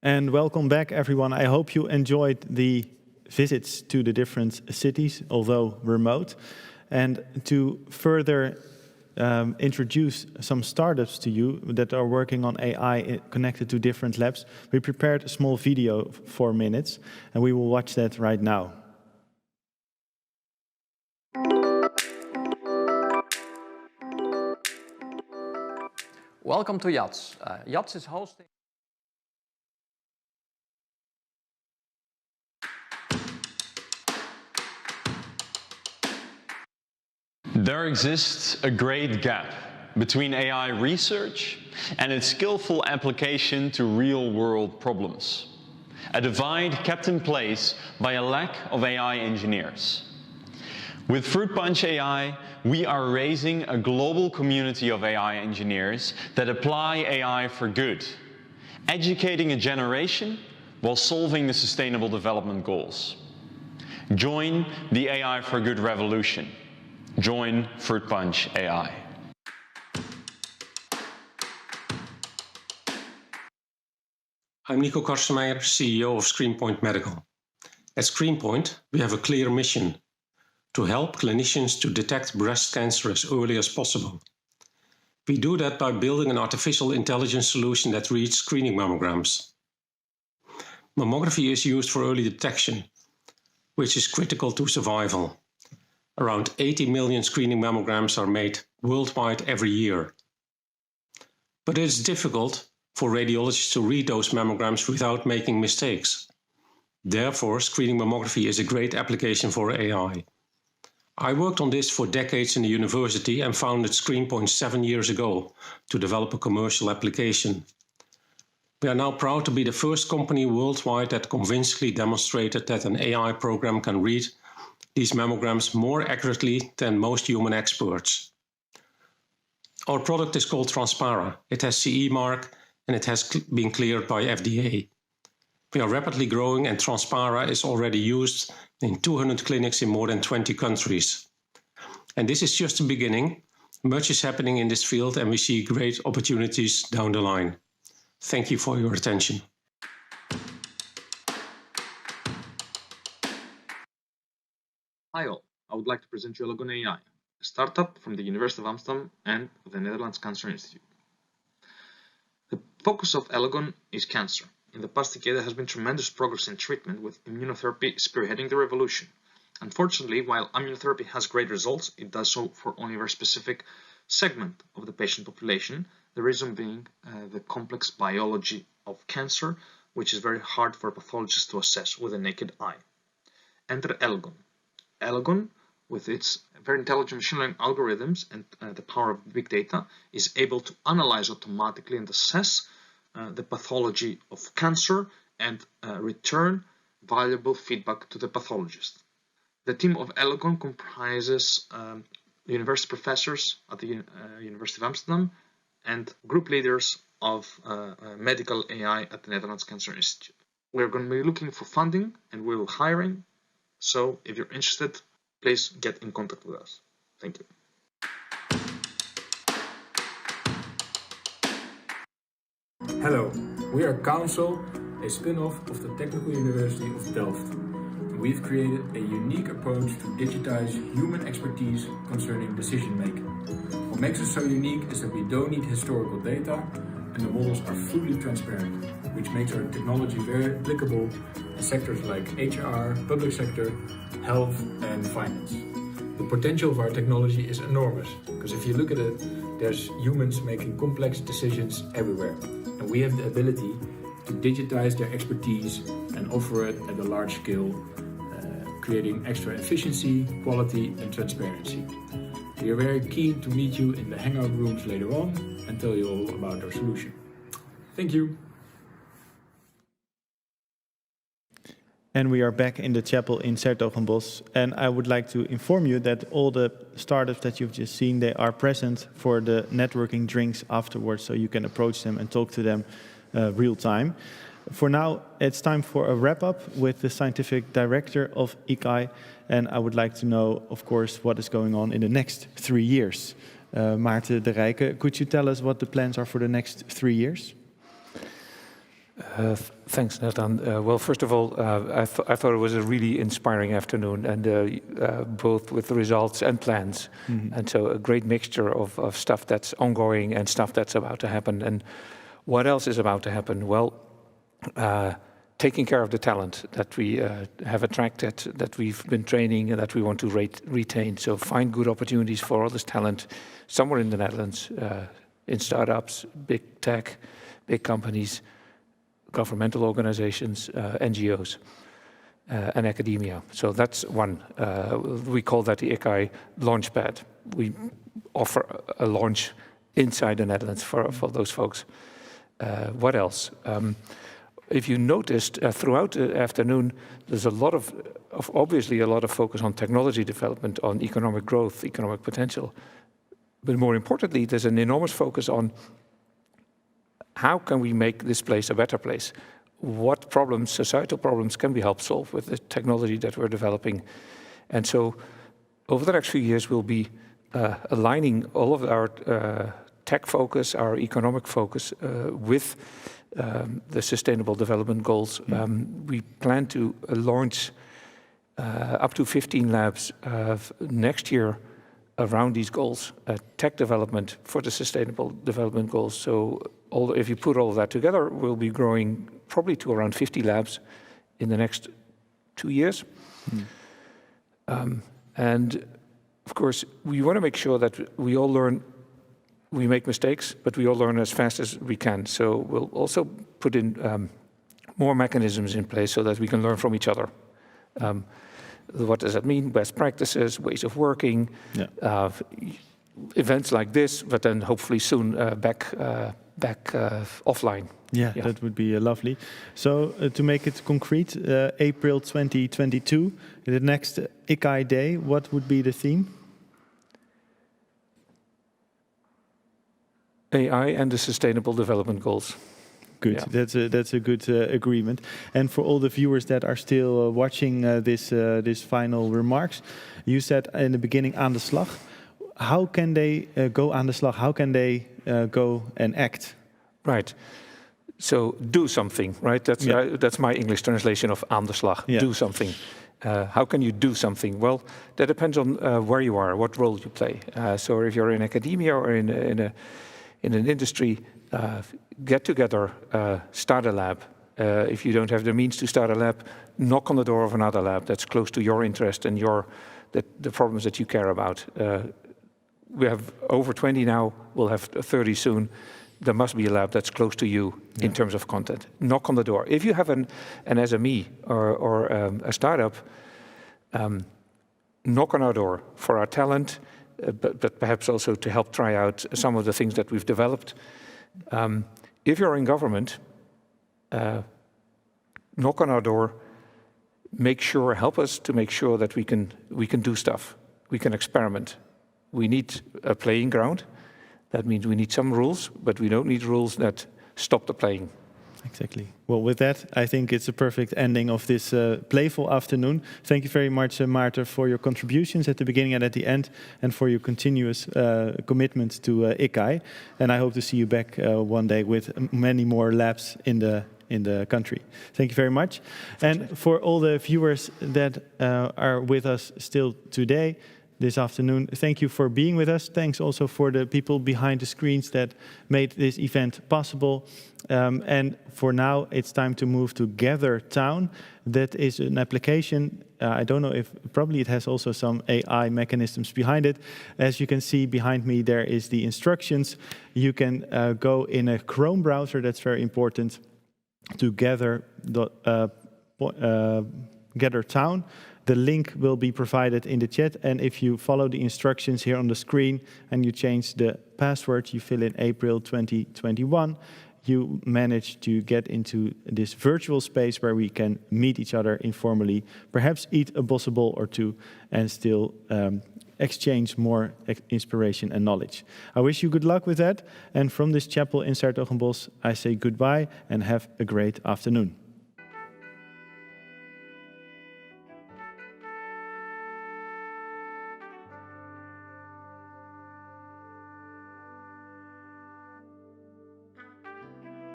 And welcome back, everyone. I hope you enjoyed the visits to the different cities, although remote. And to further introduce some startups to you that are working on AI connected to different labs, we prepared a small video of 4 minutes, and we will watch that right now. Welcome to JADS. JADS is hosting... There exists a great gap between AI research and its skillful application to real-world problems. A divide kept in place by a lack of AI engineers. With Fruit Punch AI, we are raising a global community of AI engineers that apply AI for good, educating a generation while solving the Sustainable Development Goals. Join the AI for Good revolution. Join Fruit Punch AI. I'm Nico Karsemeijer, CEO of ScreenPoint Medical. At ScreenPoint, we have a clear mission: to help clinicians to detect breast cancer as early as possible. We do that by building an artificial intelligence solution that reads screening mammograms. Mammography is used for early detection, which is critical to survival. Around 80 million screening mammograms are made worldwide every year. But it is difficult for radiologists to read those mammograms without making mistakes. Therefore, screening mammography is a great application for AI. I worked on this for decades in the university and founded ScreenPoint 7 years ago to develop a commercial application. We are now proud to be the first company worldwide that convincingly demonstrated that an AI program can read these mammograms more accurately than most human experts. Our product is called Transpara. It has CE mark and it has been cleared by FDA. We are rapidly growing and Transpara is already used in 200 clinics in more than 20 countries. And this is just the beginning. Much is happening in this field and we see great opportunities down the line. Thank you for your attention. Hi all, I would like to present you Elegon AI, a startup from the University of Amsterdam and the Netherlands Cancer Institute. The focus of Elegon is cancer. In the past decade, there has been tremendous progress in treatment, with immunotherapy spearheading the revolution. Unfortunately, while immunotherapy has great results, it does so for only a very specific segment of the patient population, the reason being the complex biology of cancer, which is very hard for pathologists to assess with a naked eye. Enter Elegon. Elegon, with its very intelligent machine learning algorithms and the power of big data, is able to analyze automatically and assess the pathology of cancer and return valuable feedback to the pathologist. The team of Elegon comprises university professors at the University of Amsterdam and group leaders of medical AI at the Netherlands Cancer Institute. We're going to be looking for funding and we're hiring. So if you're interested, please get in contact with us. Thank you. Hello, we are Council, a spin-off of the Technical University of Delft. We've created a unique approach to digitize human expertise concerning decision-making. What makes us so unique is that we don't need historical data and the models are fully transparent, which makes our technology very applicable in sectors like HR, public sector, health and finance. The potential of our technology is enormous, because if you look at it, there's humans making complex decisions everywhere. And we have the ability to digitize their expertise and offer it at a large scale, creating extra efficiency, quality and transparency. We are very keen to meet you in the hangout rooms later on and tell you all about our solution. Thank you. And we are back in the chapel in 's-Hertogenbosch. And I would like to inform you that all the startups that you've just seen, they are present for the networking drinks afterwards, so you can approach them and talk to them real time. For now, it's time for a wrap-up with the scientific director of ICAI. And I would like to know, of course, what is going on in the next 3 years. Maarten de Rijke, could you tell us what the plans are for the next 3 years? Thanks, Nathan. Well, first of all, I thought it was a really inspiring afternoon, and both with the results and plans. And so a great mixture of stuff that's ongoing and stuff that's about to happen. And what else is about to happen? Well, taking care of the talent that we have attracted, that we've been training, and that we want to retain. So find good opportunities for all this talent somewhere in the Netherlands, in startups, big tech, big companies, governmental organizations, NGOs, and academia. So that's one. We call that the ICAI Launchpad. We offer a launch inside the Netherlands for those folks. What else? If you noticed throughout the afternoon, there's a lot of obviously a lot of focus on technology development, on economic growth, economic potential. But more importantly, there's an enormous focus on how can we make this place a better place? What problems, societal problems, can we help solve with the technology that we're developing? And so over the next few years, we'll be aligning all of our tech focus, our economic focus with the Sustainable Development Goals. We plan to launch up to 15 labs next year around these goals, tech development for the Sustainable Development Goals. So if you put all of that together, we'll be growing probably to around 50 labs in the next 2 years. And of course, we want to make sure that we all learn. We make mistakes, but we all learn as fast as we can. So we'll also put in more mechanisms in place so that we can learn from each other. What does that mean? Best practices, ways of working, events like this, but then hopefully soon back offline. Yeah, that would be lovely. So to make it concrete, April 2022, the next ICAI Day, what would be the theme? AI and the Sustainable Development Goals. Good. Yeah. That's a good agreement. And for all the viewers that are still watching this final remarks, you said in the beginning aan de slag. How can they go aan de slag? How can they go and act? Right. So do something, right? That's my English translation of aan de slag. Yeah. Do something. How can you do something? Well, that depends on where you are, what role you play. So if you're in academia or in an industry, get together, start a lab. If you don't have the means to start a lab, knock on the door of another lab that's close to your interest and the problems that you care about. We have over 20 now, we'll have 30 soon. There must be a lab that's close to you in terms of content. Knock on the door. If you have an SME or a startup, knock on our door for our talent, but perhaps also to help try out some of the things that we've developed. If you're in government, knock on our door, help us to make sure that we can do stuff, we can experiment. We need a playing ground. That means we need some rules, but we don't need rules that stop the playing. Exactly. Well, with that, I think it's a perfect ending of this playful afternoon. Thank you very much, Maarten, for your contributions at the beginning and at the end, and for your continuous commitment to ICAI. And I hope to see you back one day with many more labs in the country. Thank you very much. And for all the viewers that are with us still today, this afternoon, thank you for being with us. Thanks also for the people behind the screens that made this event possible. And for now, it's time to move to Gather Town. That is an application. I don't know if, probably it has also some AI mechanisms behind it. As you can see behind me, there is the instructions. You can go in a Chrome browser, that's very important, to Gather Town. The link will be provided in the chat, and if you follow the instructions here on the screen and you change the password, you fill in April 2021, you manage to get into this virtual space where we can meet each other informally, perhaps eat a bossable or two, and still exchange more inspiration and knowledge. I wish you good luck with that, and from this chapel in 's Hertogenbosch, I say goodbye and have a great afternoon.